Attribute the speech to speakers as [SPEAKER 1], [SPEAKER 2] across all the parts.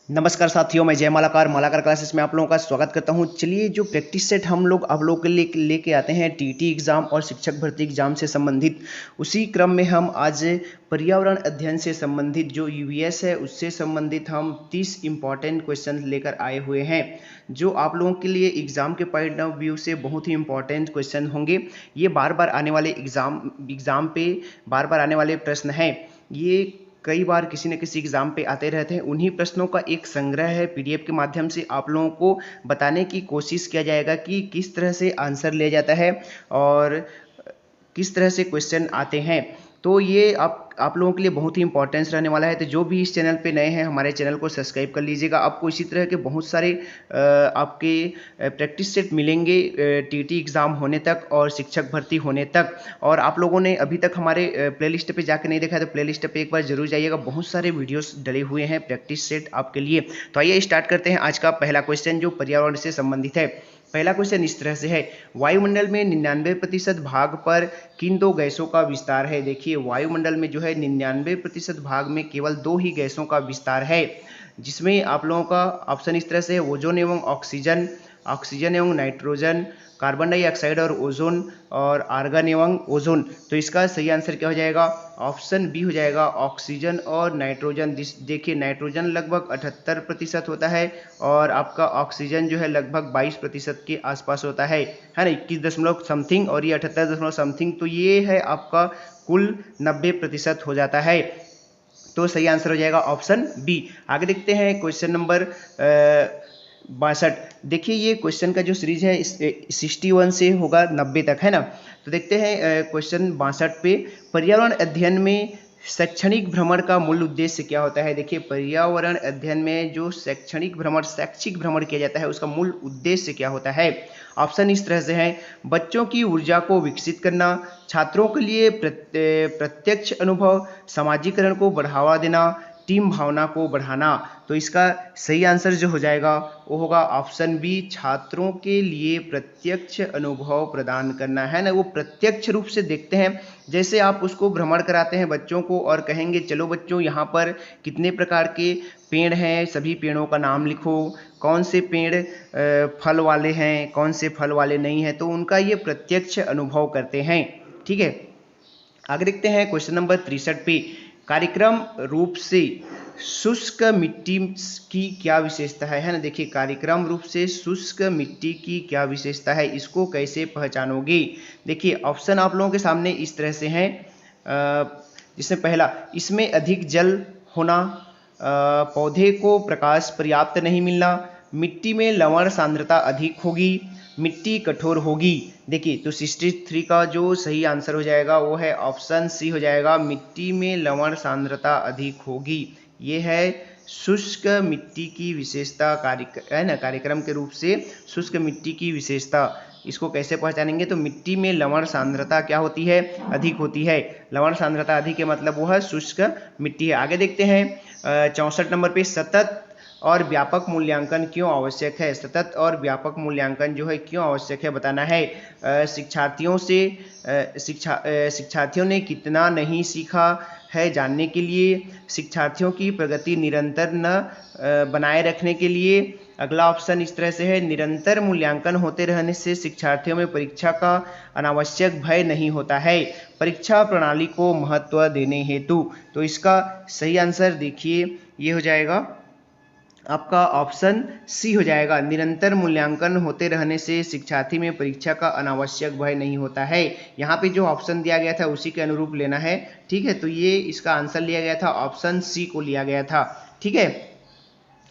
[SPEAKER 1] नमस्कार साथियों, मैं जय मालाकार मालाकार क्लासेस में आप लोगों का स्वागत करता हूं। चलिए, जो प्रैक्टिस सेट हम लोग आप लोगों के लिए लेके आते हैं टीटी एग्जाम और शिक्षक भर्ती एग्जाम से संबंधित, उसी क्रम में हम आज पर्यावरण अध्ययन से संबंधित जो यूवीएस है उससे संबंधित हम 30 इंपॉर्टेंट क्वेश्चन लेकर आए हुए हैं, जो आप लोगों के लिए एग्जाम के पॉइंट ऑफ व्यू से बहुत ही इंपॉर्टेंट क्वेश्चन होंगे। ये बार बार आने वाले एग्जाम पे बार बार आने वाले प्रश्न हैं। ये कई बार किसी न किसी एग्जाम पे आते रहते हैं। उन्हीं प्रश्नों का एक संग्रह है, पीडीएफ के माध्यम से आप लोगों को बताने की कोशिश किया जाएगा कि किस तरह से आंसर लिया जाता है और किस तरह से क्वेश्चन आते हैं। तो ये आप लोगों के लिए बहुत ही इंपॉर्टेंस रहने वाला है। तो जो भी इस चैनल पे नए हैं, हमारे चैनल को सब्सक्राइब कर लीजिएगा। आपको इसी तरह के बहुत सारे आपके प्रैक्टिस सेट मिलेंगे टीटी एग्ज़ाम होने तक और शिक्षक भर्ती होने तक। और आप लोगों ने अभी तक हमारे प्लेलिस्ट पे जाकर नहीं देखा है तो प्लेलिस्ट पे एक बार जरूर जाइएगा, बहुत सारे वीडियोस डले हुए हैं प्रैक्टिस सेट आपके लिए। तो आइए स्टार्ट करते हैं आज का पहला क्वेश्चन, जो पर्यावरण से संबंधित है। पहला क्वेश्चन इस तरह से है, वायुमंडल में 99% भाग पर किन दो गैसों का विस्तार है। देखिए, वायुमंडल में जो है 99% भाग में केवल दो ही गैसों का विस्तार है, जिसमें आप लोगों का ऑप्शन इस तरह से है, ओजोन एवं ऑक्सीजन, ऑक्सीजन एवं नाइट्रोजन, कार्बन डाइऑक्साइड और ओजोन, और आर्गन एवं ओजोन। तो इसका सही आंसर क्या हो जाएगा? ऑप्शन बी हो जाएगा, ऑक्सीजन और नाइट्रोजन। देखिए, नाइट्रोजन लगभग 78% होता है और आपका ऑक्सीजन जो है लगभग 22% के आसपास होता है ना, 21 दशमलव समथिंग, और ये 78 दशमलव समथिंग। तो ये है आपका कुल 90% हो जाता है। तो सही आंसर हो जाएगा ऑप्शन बी। आगे देखते हैं क्वेश्चन नंबर 62। देखिए, ये क्वेश्चन का जो सीरीज है 61 से होगा 90 तक, है ना। तो देखते हैं क्वेश्चन 62 पे, पर्यावरण अध्ययन में शैक्षणिक भ्रमण का मूल उद्देश्य क्या होता है। देखिए, पर्यावरण अध्ययन में जो शैक्षणिक भ्रमण किया जाता है उसका मूल उद्देश्य क्या होता है। ऑप्शन इस तरह से है, बच्चों की ऊर्जा को विकसित करना, छात्रों के लिए प्रत्यक्ष अनुभव, समाजीकरण को बढ़ावा देना, टीम भावना को बढ़ाना। तो इसका सही आंसर जो हो जाएगा वो होगा ऑप्शन बी, छात्रों के लिए प्रत्यक्ष अनुभव प्रदान करना, है ना। वो प्रत्यक्ष रूप से देखते हैं, जैसे आप उसको भ्रमण कराते हैं बच्चों को और कहेंगे चलो बच्चों यहाँ पर कितने प्रकार के पेड़ हैं, सभी पेड़ों का नाम लिखो, कौन से पेड़ फल वाले हैं, कौन से फल वाले नहीं हैं। तो उनका ये प्रत्यक्ष अनुभव करते हैं। ठीक है, आगे देखते हैं क्वेश्चन नंबर 63 पे, कार्यक्रम रूप से शुष्क मिट्टी की क्या विशेषता है ना। देखिए, कार्यक्रम रूप से शुष्क मिट्टी की क्या विशेषता है, इसको कैसे पहचानोगे। देखिए, ऑप्शन आप लोगों के सामने इस तरह से हैं, जिसमें पहला, इसमें अधिक जल होना, पौधे को प्रकाश पर्याप्त नहीं मिलना, मिट्टी में लवण सांद्रता अधिक होगी, मिट्टी कठोर होगी। देखिए, तो 63 का जो सही आंसर हो जाएगा वो है ऑप्शन सी हो जाएगा, मिट्टी में लवण सांद्रता अधिक होगी। ये है शुष्क मिट्टी की विशेषता, है ना, कार्यक्रम के रूप से शुष्क मिट्टी की विशेषता। इसको कैसे पहचानेंगे, तो मिट्टी में लवण सांद्रता क्या होती है, अधिक होती है। लवण सांद्रता अधिक है मतलब वो है शुष्क मिट्टी है। आगे देखते हैं 64 नंबर पे, सतत और व्यापक मूल्यांकन क्यों आवश्यक है। सतत और व्यापक मूल्यांकन जो है क्यों आवश्यक है बताना है। शिक्षार्थियों ने कितना नहीं सीखा है जानने के लिए, शिक्षार्थियों की प्रगति निरंतर न बनाए रखने के लिए। अगला ऑप्शन इस तरह से है, निरंतर मूल्यांकन होते रहने से शिक्षार्थियों में परीक्षा का अनावश्यक भय नहीं होता है, परीक्षा प्रणाली को महत्व देने हेतु। तो इसका सही आंसर देखिए ये हो जाएगा आपका ऑप्शन सी हो जाएगा, निरंतर मूल्यांकन होते रहने से शिक्षार्थी में परीक्षा का अनावश्यक भय नहीं होता है। यहाँ पे जो ऑप्शन दिया गया था उसी के अनुरूप लेना है। ठीक है, तो ये इसका आंसर लिया गया था, ऑप्शन सी को लिया गया था। ठीक है,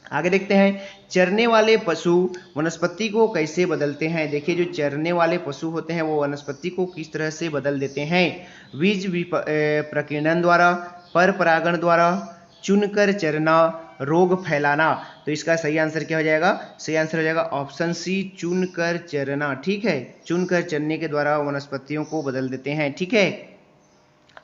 [SPEAKER 1] आगे देखते हैं, चरने वाले पशु वनस्पति को कैसे बदलते हैं। देखिए, जो चरने वाले पशु होते हैं वो वनस्पति को किस तरह से बदल देते हैं। बीज प्रकीर्णन द्वारा, पर परागण द्वारा, चुनकर चरना, रोग फैलाना। तो इसका सही आंसर क्या हो जाएगा, सही आंसर हो जाएगा ऑप्शन सी, चुनकर चरना। ठीक है, चुनकर चरने के द्वारा वनस्पतियों को बदल देते हैं। ठीक है,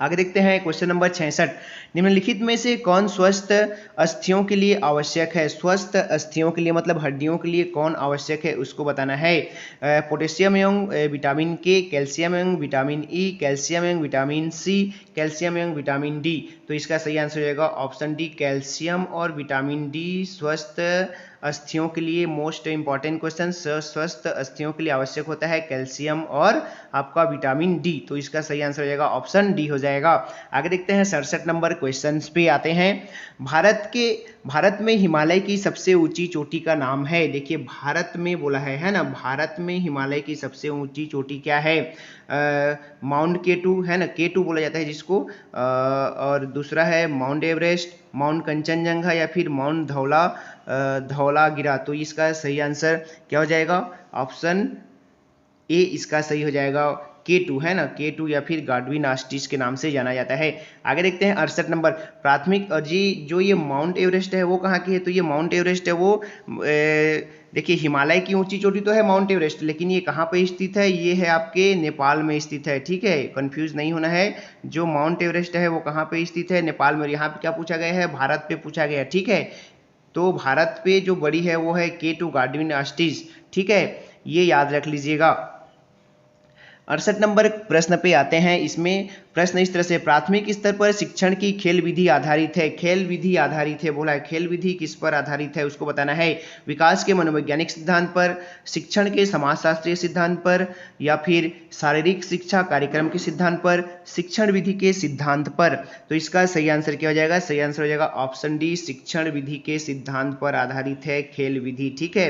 [SPEAKER 1] आगे देखते हैं क्वेश्चन नंबर 66। निम्नलिखित में से कौन स्वस्थ अस्थियों के लिए आवश्यक है? स्वस्थ अस्थियों के लिए मतलब हड्डियों के लिए कौन आवश्यक है उसको बताना है। पोटेशियम एवं विटामिन के, कैल्शियम एवं विटामिन ई, कैल्शियम एवं विटामिन सी, कैल्शियम एवं विटामिन डी। तो इसका सही आंसर हो जाएगा ऑप्शन डी, कैल्शियम और विटामिन डी स्वस्थ अस्थियों के लिए। मोस्ट इंपॉर्टेंट क्वेश्चन, स्वस्थ अस्थियों के लिए आवश्यक होता है कैल्शियम और आपका विटामिन डी। तो इसका सही आंसर हो जाएगा ऑप्शन डी हो जाएगा। आगे देखते हैं 67 नंबर क्वेश्चन पे आते हैं। भारत में हिमालय की सबसे ऊंची चोटी का नाम है। देखिए भारत में बोला है ना, भारत में हिमालय की सबसे ऊंची चोटी क्या है? माउंट केटू है ना, केटू बोला जाता है जिसको, और दूसरा है माउंट एवरेस्ट, माउंट कंचनजंगा या फिर माउंट धौलागिरा। तो इसका सही आंसर क्या हो जाएगा? ऑप्शन ए इसका सही हो जाएगा, K2 है ना, K2 या फिर गाडविन आस्टिस के नाम से जाना जाता है। आगे देखते हैं 68 नंबर। प्राथमिक जी जो ये माउंट एवरेस्ट है वो कहाँ की है? तो ये माउंट एवरेस्ट है वो देखिए हिमालय की ऊंची चोटी तो है माउंट एवरेस्ट, लेकिन ये कहाँ पे स्थित है? ये है आपके नेपाल में स्थित है। ठीक है, कंफ्यूज नहीं होना है। जो माउंट एवरेस्ट है वो कहाँ पे स्थित है? नेपाल में। यहाँ पे क्या पूछा गया है? भारत पे पूछा गया है। ठीक है, तो भारत पे जो बड़ी है वो है K2 गाडविन आस्टिस। ठीक है, ये याद रख लीजिएगा। 68 नंबर प्रश्न पे आते हैं। इसमें प्रश्न इस तरह से, प्राथमिक स्तर पर शिक्षण की खेल विधि आधारित है। खेल विधि आधारित है बोला है, खेल विधि किस पर आधारित है उसको बताना है। विकास के मनोवैज्ञानिक सिद्धांत पर, शिक्षण के समाजशास्त्रीय सिद्धांत पर, या फिर शारीरिक शिक्षा कार्यक्रम के सिद्धांत पर, शिक्षण विधि के सिद्धांत पर। तो इसका सही आंसर क्या हो जाएगा? सही आंसर हो जाएगा ऑप्शन डी, शिक्षण विधि के सिद्धांत पर आधारित है खेल विधि। ठीक है,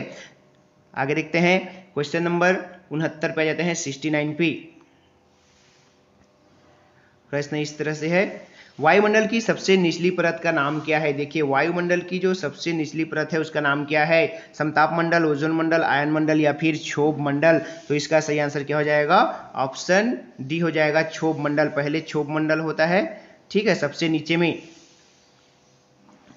[SPEAKER 1] आगे देखते हैं क्वेश्चन नंबर 69 पे आ जाते हैं, 69 पे। प्रश्न इस तरह से है, वायुमंडल की सबसे निचली परत का नाम क्या है? देखिए वायुमंडल की जो सबसे निचली परत है उसका नाम क्या है? समताप मंडल, ओजोन मंडल, आयन मंडल या फिर क्षोभ मंडल। तो इसका सही आंसर क्या हो जाएगा? ऑप्शन डी हो जाएगा, क्षोभ मंडल। पहले क्षोभ मंडल होता है, ठीक है, सबसे नीचे में।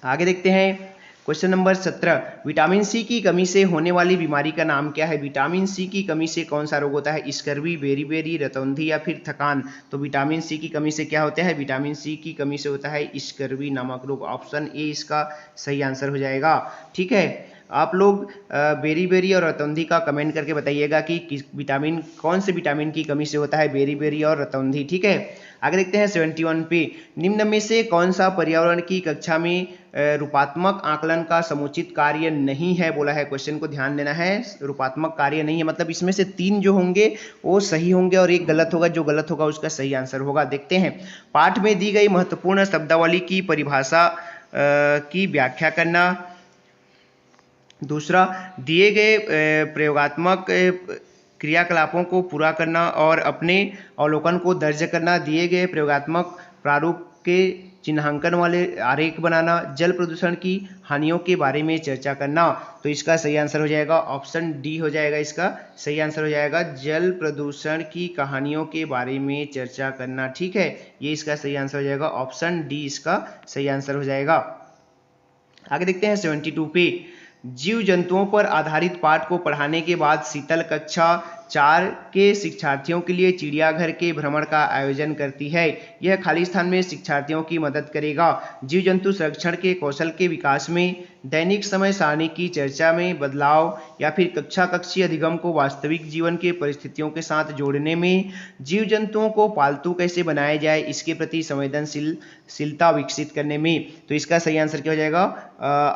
[SPEAKER 1] आगे देखते हैं क्वेश्चन नंबर 17। विटामिन सी की कमी से होने वाली बीमारी का नाम क्या है? विटामिन सी की कमी से कौन सा रोग होता है? स्कर्वी, बेरी, रतौंधी या फिर थकान। तो विटामिन सी की कमी से क्या होता है? विटामिन सी की कमी से होता है स्कर्वी नामक रोग। ऑप्शन ए इसका सही आंसर हो जाएगा। ठीक है, आप लोग बेरी और रतौंधी का कमेंट करके बताइएगा कि किस विटामिन, कौन से विटामिन की कमी से होता है बेरी और रतौंधी। ठीक है, आगे देखते हैं 71 पे। निम्न में से कौन सा पर्यावरण की कक्षा में रूपात्मक आकलन का समुचित कार्य नहीं है बोला है। क्वेश्चन को ध्यान देना है, रूपात्मक कार्य नहीं है मतलब इसमें से 3 जो होंगे वो सही होंगे और एक गलत होगा। जो गलत होगा उसका सही आंसर होगा। देखते हैं, पाठ में दी गई महत्वपूर्ण शब्दावली की परिभाषा की व्याख्या करना। दूसरा, दिए गए प्रयोगात्मक क्रियाकलापों को पूरा करना और अपने अवलोकन को दर्ज करना। दिए गए प्रयोगात्मक प्रारूप के चिन्हांकन वाले आरेख बनाना। जल प्रदूषण की हानियों के बारे में चर्चा करना। तो इसका सही आंसर हो जाएगा ऑप्शन डी हो जाएगा। इसका सही आंसर हो जाएगा जल प्रदूषण की कहानियों के बारे में चर्चा करना। ठीक है, ये इसका सही आंसर हो जाएगा, ऑप्शन डी इसका सही आंसर हो जाएगा। आगे देखते हैं 72 पे। जीव जंतुओं पर आधारित पाठ को पढ़ाने के बाद शीतल कक्षा 4 के शिक्षार्थियों के लिए चिड़ियाघर के भ्रमण का आयोजन करती है। यह खाली स्थान में शिक्षार्थियों की मदद करेगा। जीव जंतु संरक्षण के कौशल के विकास में, दैनिक समय सारणी की चर्चा में बदलाव या फिर कक्षीय अधिगम को वास्तविक जीवन के परिस्थितियों के साथ जोड़ने में, जीव जंतुओं को पालतू कैसे बनाया जाए इसके प्रति संवेदनशीलता विकसित करने में। तो इसका सही आंसर क्या हो जाएगा?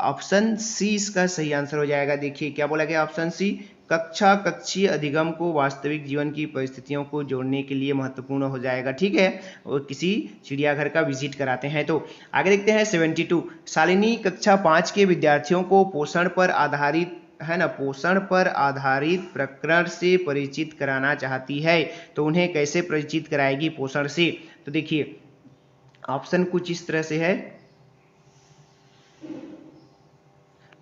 [SPEAKER 1] ऑप्शन सी इसका सही आंसर हो जाएगा। देखिए क्या बोला गया, ऑप्शन सी, कक्षीय अधिगम को वास्तविक जीवन की परिस्थितियों को जोड़ने के लिए महत्वपूर्ण हो जाएगा। ठीक है, और किसी चिड़ियाघर का विजिट कराते हैं। तो आगे देखते हैं 72। शालिनी कक्षा 5 के विद्यार्थियों को पोषण पर आधारित है ना, पोषण पर आधारित प्रकरण से परिचित कराना चाहती है। तो उन्हें कैसे परिचित कराएगी पोषण से? तो देखिए ऑप्शन कुछ इस तरह से है।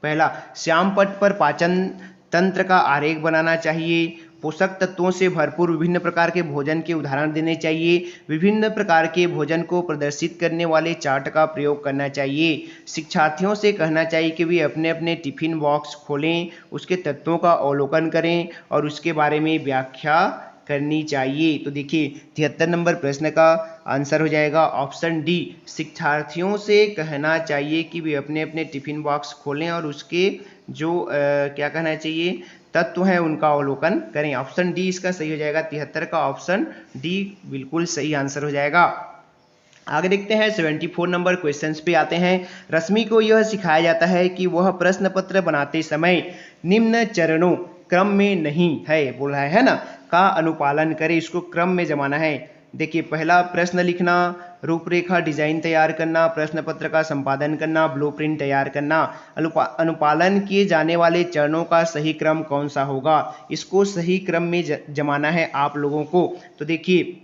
[SPEAKER 1] पहला, श्याम पट्ट पर पाचन तंत्र का आरेख बनाना चाहिए। पोषक तत्वों से भरपूर विभिन्न प्रकार के भोजन के उदाहरण देने चाहिए। विभिन्न प्रकार के भोजन को प्रदर्शित करने वाले चार्ट का प्रयोग करना चाहिए। शिक्षार्थियों से कहना चाहिए कि वे अपने अपने टिफिन बॉक्स खोलें, उसके तत्वों का अवलोकन करें और उसके बारे में व्याख्या करनी चाहिए। तो देखिए 73 नंबर प्रश्न का आंसर हो जाएगा ऑप्शन डी, शिक्षार्थियों से कहना चाहिए कि वे अपने अपने टिफिन बॉक्स खोलें और उसके जो क्या कहना चाहिए तत्व हैं उनका अवलोकन करें। ऑप्शन डी इसका सही हो जाएगा, 73 का ऑप्शन डी बिल्कुल सही आंसर हो जाएगा। आगे देखते हैं 74 नंबर क्वेश्चंस पे आते हैं। रश्मि को यह सिखाया जाता है कि वह प्रश्न पत्र बनाते समय निम्न चरणों क्रम में नहीं है बोला है ना का अनुपालन करे, इसको क्रम में जमाना है। देखिए पहला प्रश्न लिखना, रूपरेखा डिजाइन तैयार करना, प्रश्न पत्र का संपादन करना, ब्लूप्रिंट तैयार करना। अनुपालन किए जाने वाले चरणों का सही क्रम कौन सा होगा, इसको सही क्रम में जमाना है आप लोगों को। तो देखिए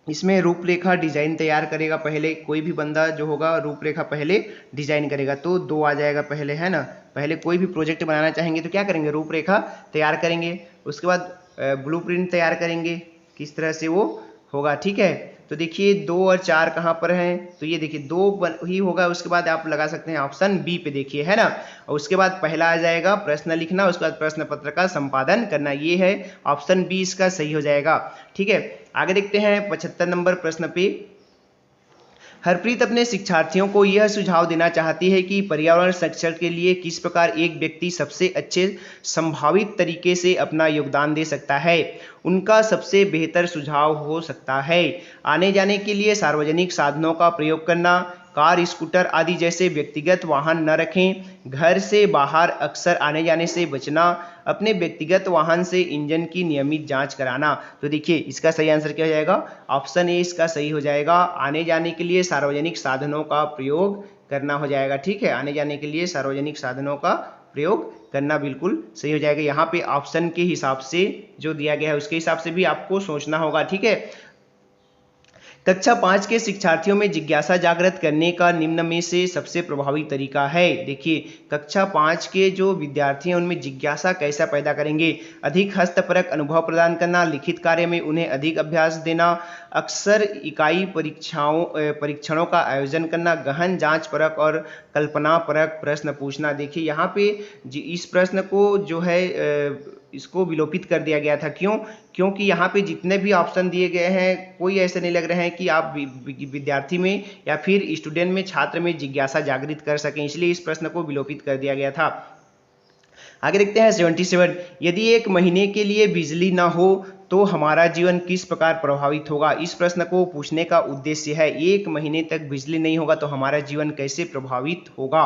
[SPEAKER 1] इसमें रूपरेखा डिजाइन तैयार करेगा पहले, कोई भी बंदा जो होगा रूपरेखा पहले डिजाइन करेगा तो 2 आ जाएगा पहले, है ना। पहले कोई भी प्रोजेक्ट बनाना चाहेंगे तो क्या करेंगे, रूपरेखा तैयार करेंगे, उसके बाद ब्लूप्रिंट तैयार करेंगे किस तरह से वो होगा, ठीक है। तो देखिए 2 और 4 कहाँ पर हैं, तो ये देखिए 2 ही होगा, उसके बाद आप लगा सकते हैं ऑप्शन बी पे देखिए, है ना। और उसके बाद पहला आ जाएगा प्रश्न लिखना, उसके बाद प्रश्न पत्र का संपादन करना, ये है ऑप्शन बी इसका सही हो जाएगा, ठीक है। आगे देखते हैं 75 नंबर प्रश्न पे। हरप्रीत अपने शिक्षार्थियों को यह सुझाव देना चाहती है कि पर्यावरण संरक्षण के लिए किस प्रकार एक व्यक्ति सबसे अच्छे संभावित तरीके से अपना योगदान दे सकता है। उनका सबसे बेहतर सुझाव हो सकता है आने जाने के लिए सार्वजनिक साधनों का प्रयोग करना, कार, स्कूटर आदि जैसे व्यक्तिगत वाहन न रखें, घर से बाहर अक्सर आने जाने से बचना, अपने व्यक्तिगत वाहन से इंजन की नियमित जांच कराना। तो देखिए इसका सही आंसर क्या हो जाएगा, ऑप्शन ए इसका सही हो जाएगा, आने जाने के लिए सार्वजनिक साधनों का प्रयोग करना हो जाएगा, ठीक है। आने जाने के लिए सार्वजनिक साधनों का प्रयोग करना बिल्कुल सही हो जाएगा। यहाँ पे ऑप्शन के हिसाब से जो दिया गया है उसके हिसाब से भी आपको सोचना होगा, ठीक है। कक्षा 5 के शिक्षार्थियों में जिज्ञासा जागृत करने का निम्न में से सबसे प्रभावी तरीका है। देखिए कक्षा 5 के जो विद्यार्थी हैं उनमें जिज्ञासा कैसा पैदा करेंगे, अधिक हस्तपरक अनुभव प्रदान करना, लिखित कार्य में उन्हें अधिक अभ्यास देना, अक्सर इकाई परीक्षणों का आयोजन करना, गहन जांच परक और कल्पना परक प्रश्न पूछना। देखिए यहाँ पे इस प्रश्न को जो है इसको विलोपित कर दिया गया था, क्यों, क्योंकि यहाँ पे जितने भी ऑप्शन दिए गए हैं कोई ऐसे नहीं लग रहे हैं कि आप विद्यार्थी में या फिर स्टूडेंट में, छात्र में जिज्ञासा जागृत कर सकें, इसलिए इस प्रश्न को विलोपित कर दिया गया था। आगे देखते हैं 77, यदि 1 महीने के लिए बिजली ना हो तो हमारा जीवन किस प्रकार प्रभावित होगा। इस प्रश्न को पूछने का उद्देश्य है 1 महीने तक बिजली नहीं होगा तो हमारा जीवन कैसे प्रभावित होगा।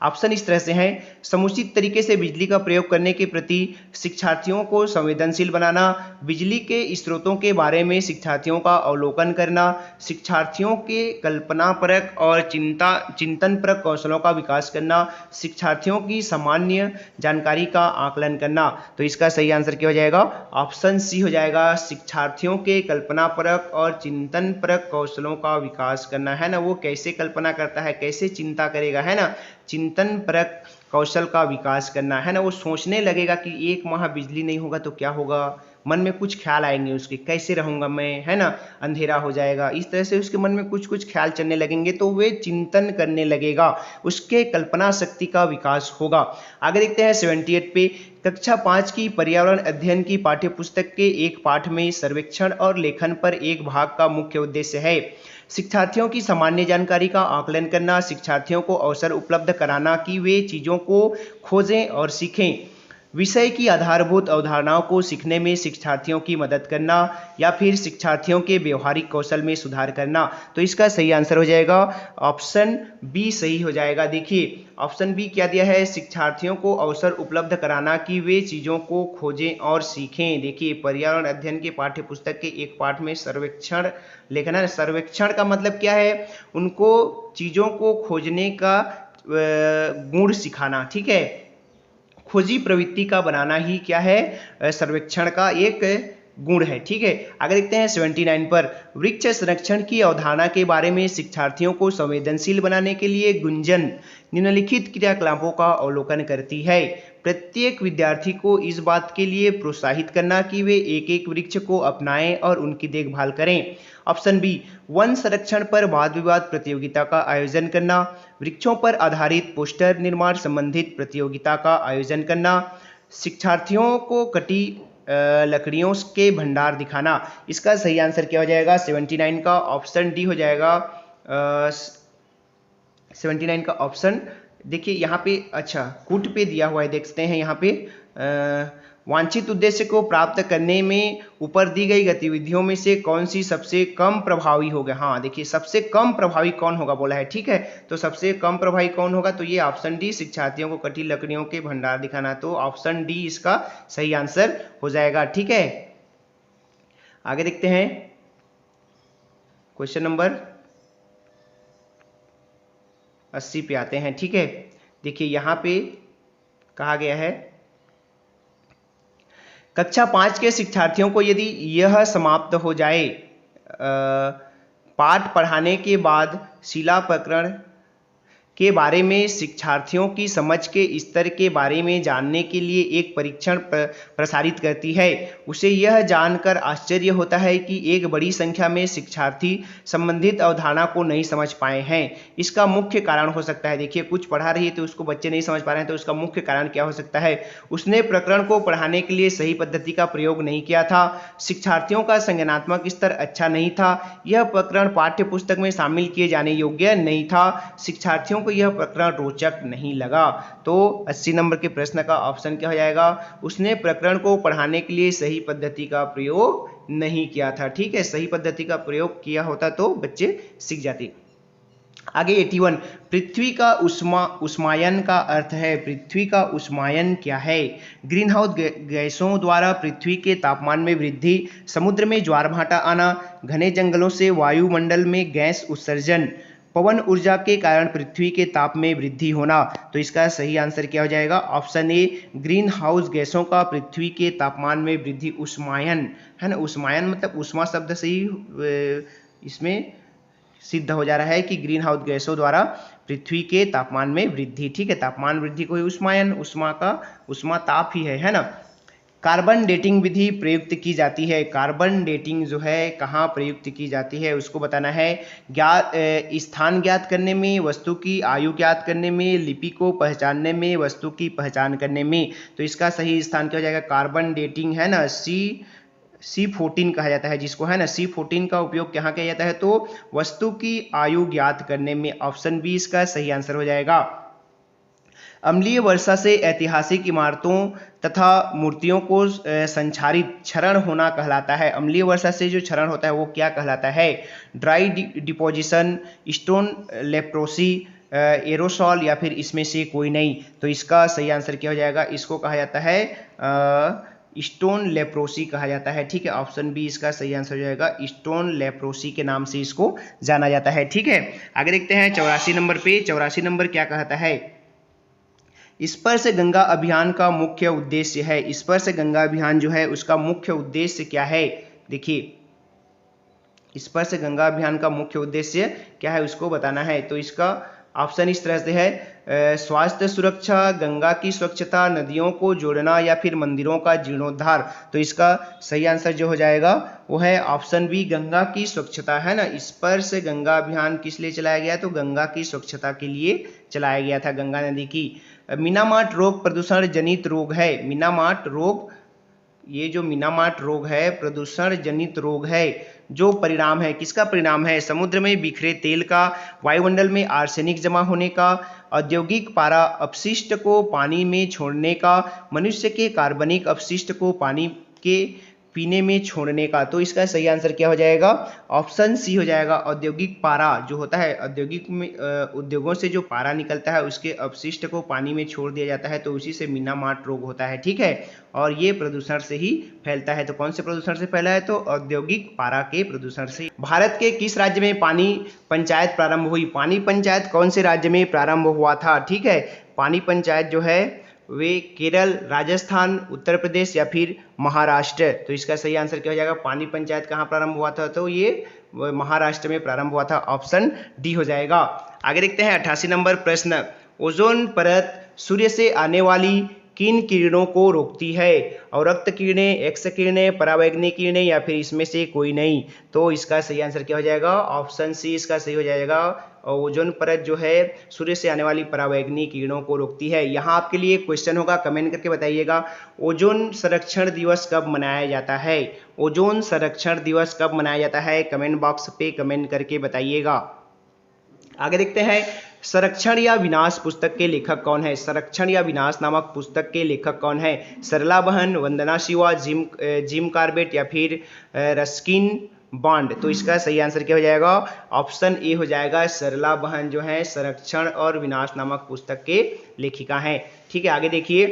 [SPEAKER 1] ऑप्शन इस तरह से हैं, समुचित तरीके से बिजली का प्रयोग करने के प्रति शिक्षार्थियों को संवेदनशील बनाना, बिजली के स्रोतों के बारे में शिक्षार्थियों का अवलोकन करना, शिक्षार्थियों के कल्पनापरक और चिंतनपरक कौशलों का विकास करना, शिक्षार्थियों की सामान्य जानकारी का आकलन करना। तो इसका सही आंसर क्या हो जाएगा, ऑप्शन सी हो जाएगा, शिक्षार्थियों के कल्पनापरक और चिंतनपरक कौशलों का विकास करना, है ना। वो कैसे कल्पना करता है, कैसे चिंता करेगा, है ना, चिंतन परक कौशल का विकास करना, है ना। वो सोचने लगेगा कि 1 माह बिजली नहीं होगा तो क्या होगा, मन में कुछ ख्याल आएंगे उसके, कैसे रहूंगा मैं, है ना, अंधेरा हो जाएगा, इस तरह से उसके मन में कुछ कुछ ख्याल चलने लगेंगे तो वे चिंतन करने लगेगा, उसके कल्पना शक्ति का विकास होगा। आगे देखते हैं 78 पे। कक्षा 5 की पर्यावरण अध्ययन की पाठ्यपुस्तक के एक पाठ में सर्वेक्षण और लेखन पर एक भाग का मुख्य उद्देश्य है शिक्षार्थियों की सामान्य जानकारी का आकलन करना, शिक्षार्थियों को अवसर उपलब्ध कराना कि वे चीज़ों को खोजें और सीखें, विषय की आधारभूत अवधारणाओं को सीखने में शिक्षार्थियों की मदद करना, या फिर शिक्षार्थियों के व्यवहारिक कौशल में सुधार करना। तो इसका सही आंसर हो जाएगा ऑप्शन बी सही हो जाएगा। देखिए ऑप्शन बी क्या दिया है, शिक्षार्थियों को अवसर उपलब्ध कराना कि वे चीज़ों को खोजें और सीखें। देखिए पर्यावरण अध्ययन के पाठ्यपुस्तक के एक पाठ में सर्वेक्षण लेखन है। सर्वेक्षण का मतलब क्या है, उनको चीज़ों को खोजने का गुण सिखाना, ठीक है, खोजी प्रवृत्ति का बनाना ही क्या है, सर्वेक्षण का एक गुण है, ठीक है। आगे देखते हैं 79 पर। वृक्ष संरक्षण की अवधारणा के बारे में शिक्षार्थियों को संवेदनशील बनाने के लिए गुंजन निम्नलिखित क्रियाकलापों का अवलोकन करती है। प्रत्येक विद्यार्थी को इस बात के लिए प्रोत्साहित करना कि वे एक एक वृक्ष को अपनाएं और उनकी देखभाल करें। ऑप्शन बी, वन संरक्षण पर वाद विवाद प्रतियोगिता का आयोजन करना, वृक्षों पर आधारित पोस्टर निर्माण संबंधित प्रतियोगिता का आयोजन करना, शिक्षार्थियों को लकड़ियों के भंडार दिखाना। इसका सही आंसर क्या हो जाएगा? 79 का ऑप्शन डी हो जाएगा। 79 का ऑप्शन देखिए यहाँ पे, अच्छा कूट पे दिया हुआ है, देखते हैं यहाँ पे वांछित उद्देश्य को प्राप्त करने में ऊपर दी गई गतिविधियों में से कौन सी सबसे कम प्रभावी होगा। हाँ देखिए, सबसे कम प्रभावी कौन होगा बोला है, ठीक है। तो सबसे कम प्रभावी कौन होगा? तो ये ऑप्शन डी, शिक्षार्थियों को कटी लकड़ियों के भंडार दिखाना। तो ऑप्शन डी इसका सही आंसर हो जाएगा, ठीक है। आगे देखते हैं क्वेश्चन नंबर 80 पे आते हैं, ठीक है। देखिए यहाँ पे कहा गया है, कक्षा 5 के शिक्षार्थियों को यदि यह समाप्त हो जाए, पाठ पढ़ाने के बाद शिला प्रकरण के बारे में शिक्षार्थियों की समझ के स्तर के बारे में जानने के लिए एक परीक्षण प्रसारित करती है। उसे यह जानकर आश्चर्य होता है कि एक बड़ी संख्या में शिक्षार्थी संबंधित अवधारणा को नहीं समझ पाए हैं। इसका मुख्य कारण हो सकता है, देखिए कुछ पढ़ा रही है तो उसको बच्चे नहीं समझ पा रहे हैं, तो उसका मुख्य कारण क्या हो सकता है? उसने प्रकरण को पढ़ाने के लिए सही पद्धति का प्रयोग नहीं किया था, शिक्षार्थियों का संज्ञानात्मक स्तर अच्छा नहीं था, यह प्रकरण पाठ्य पुस्तक में शामिल किए जाने योग्य नहीं था, शिक्षार्थियों को यह प्रकरण रोचक नहीं लगा। तो 80 नंबर के प्रश्न का ऑप्शन क्या हो जाएगा? उसने प्रकरण को पढ़ाने के लिए सही पद्धति का प्रयोग नहीं किया था, ठीक है। सही पद्धति का प्रयोग किया होता तो बच्चे सीख जाते। आगे 81, पृथ्वी का उष्मायन का अर्थ है। पृथ्वी का उष्मायन क्या है? ग्रीन हाउस गैसों द्वारा पृथ्वी के तापमान में वृद्धि, समुद्र में ज्वार भाटा आना, घने जंगलों से वायुमंडल में गैस उत्सर्जन, पवन ऊर्जा के कारण पृथ्वी के ताप में वृद्धि होना। तो इसका सही आंसर क्या हो जाएगा? ऑप्शन ए, ग्रीन हाउस गैसों का पृथ्वी के तापमान में वृद्धि, उष्मायन है ना। उष्मायन मतलब उष्मा शब्द से ही इसमें सिद्ध हो जा रहा है कि ग्रीन हाउस गैसों द्वारा पृथ्वी के तापमान में वृद्धि, ठीक है। तापमान वृद्धि को ही उष्मायन, उष्मा ताप ही है ना। कार्बन डेटिंग विधि प्रयुक्त की जाती है। कार्बन डेटिंग जो है कहाँ प्रयुक्त की जाती है उसको बताना है। स्थान ज्ञात करने में, वस्तु की आयु ज्ञात करने में, लिपि को पहचानने में, वस्तु की पहचान करने में। तो इसका सही स्थान क्या हो जाएगा? कार्बन डेटिंग है ना, C14 कहा जाता है जिसको, है ना। C14 का उपयोग कहाँ किया जाता है? तो वस्तु की आयु ज्ञात करने में। ऑप्शन बी इसका सही आंसर हो जाएगा। अम्लीय वर्षा से ऐतिहासिक इमारतों तथा मूर्तियों को संक्षारित क्षरण होना कहलाता है। अम्लीय वर्षा से जो क्षरण होता है वो क्या कहलाता है? Dry deposition, stone leprosy, aerosol, या फिर इसमें से कोई नहीं। तो इसका सही आंसर क्या हो जाएगा? इसको कहा जाता है स्टोन लेप्रोसी कहा जाता है, ठीक है। ऑप्शन बी इसका सही आंसर हो जाएगा। स्टोन लेप्रोसी के नाम से इसको जाना जाता है, ठीक है। आगे देखते हैं 84 नंबर पे। 84 नंबर क्या कहता है? स्पर्श गंगा अभियान का मुख्य उद्देश्य है। स्पर्श गंगा अभियान जो है उसका मुख्य उद्देश्य क्या है? देखिए, स्पर्श गंगा अभियान का मुख्य उद्देश्य क्या है उसको बताना है। तो इसका ऑप्शन इस तरह से है, स्वास्थ्य सुरक्षा, गंगा की स्वच्छता, नदियों को जोड़ना, या फिर मंदिरों का जीर्णोद्धार। तो इसका सही आंसर जो हो जाएगा वो है ऑप्शन बी, गंगा की स्वच्छता, है ना। स्पर्श गंगा अभियान किस लिए चलाया गया? तो गंगा की स्वच्छता के लिए चलाया गया था, गंगा नदी की। मीनामार्ट रोग प्रदूषण जनित रोग है। मीनामार्ट रोग, ये जो मीनामार्ट रोग है प्रदूषण जनित रोग है। जो परिणाम है, किसका परिणाम है? समुद्र में बिखरे तेल का, वायुमंडल में आर्सेनिक जमा होने का, औद्योगिक पारा अपशिष्ट को पानी में छोड़ने का, मनुष्य के कार्बनिक अपशिष्ट को पानी के पीने में छोड़ने का। तो इसका सही आंसर क्या हो जाएगा? ऑप्शन सी हो जाएगा। औद्योगिक पारा जो होता है, औद्योगिक में उद्योगों से जो पारा निकलता है उसके अपशिष्ट को पानी में छोड़ दिया जाता है, तो उसी से मीनामार्ट रोग होता है, ठीक है। और ये प्रदूषण से ही फैलता है। तो कौन से प्रदूषण से फैला है? तो औद्योगिक पारा के प्रदूषण से। भारत के किस राज्य में पानी पंचायत प्रारंभ हुई? पानी पंचायत कौन से राज्य में प्रारंभ हुआ था? ठीक है, पानी पंचायत जो है वे केरल, राजस्थान, उत्तर प्रदेश या फिर महाराष्ट्र। तो इसका सही आंसर क्या हो जाएगा? पानी पंचायत कहाँ प्रारंभ हुआ था? तो ये महाराष्ट्र में प्रारंभ हुआ था। ऑप्शन डी हो जाएगा। आगे देखते हैं 88 नंबर प्रश्न। ओजोन परत सूर्य से आने वाली किन किरणों को रोकती है? और रक्त किरणें, एक्स किरणें, परावैंगनी किरणें या फिर इसमें से कोई नहीं? तो इसका सही आंसर क्या हो जाएगा? ऑप्शन सी इसका सही हो जाएगा। ओजोन परत जो है सूर्य से आने वाली परावैंगनी किरणों को रोकती है। यहाँ आपके लिए क्वेश्चन होगा, कमेंट करके बताइएगा, ओजोन संरक्षण दिवस कब मनाया जाता है? ओजोन संरक्षण दिवस कब मनाया जाता है? कमेंट बॉक्स पे कमेंट करके बताइएगा। आगे देखते हैं, संरक्षण या विनाश पुस्तक के लेखक कौन है? संरक्षण या विनाश नामक पुस्तक के लेखक कौन है? सरला बहन, वंदना शिवा, जिम कार्बेट या फिर रस्किन बॉन्ड? तो इसका सही आंसर क्या हो जाएगा? ऑप्शन ए हो जाएगा। सरला बहन जो है संरक्षण और विनाश नामक पुस्तक के लेखिका हैं। ठीक है, आगे देखिए,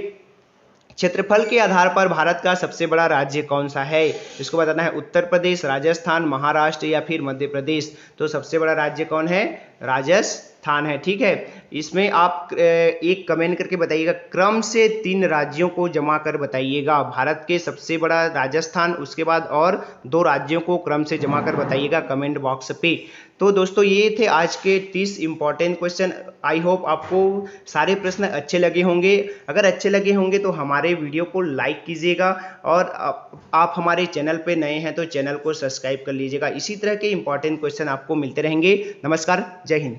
[SPEAKER 1] क्षेत्रफल के आधार पर भारत का सबसे बड़ा राज्य कौन सा है? इसको बताना है, उत्तर प्रदेश, राजस्थान, महाराष्ट्र या फिर मध्य प्रदेश? तो सबसे बड़ा राज्य कौन है? राजस्थान है। ठीक है, इसमें आप एक कमेंट करके बताइएगा, क्रम से 3 राज्यों को जमा कर बताइएगा। भारत के सबसे बड़ा राजस्थान, उसके बाद और 2 राज्यों को क्रम से जमा कर बताइएगा कमेंट बॉक्स पे। तो दोस्तों ये थे आज के 30 इंपॉर्टेंट क्वेश्चन। आई होप आपको सारे प्रश्न अच्छे लगे होंगे। अगर अच्छे लगे होंगे तो हमारे वीडियो को लाइक कीजिएगा, और आप हमारे चैनल पे नए हैं तो चैनल को सब्सक्राइब कर लीजिएगा। इसी तरह के इंपॉर्टेंट क्वेश्चन आपको मिलते रहेंगे। नमस्कार, जय हिंद।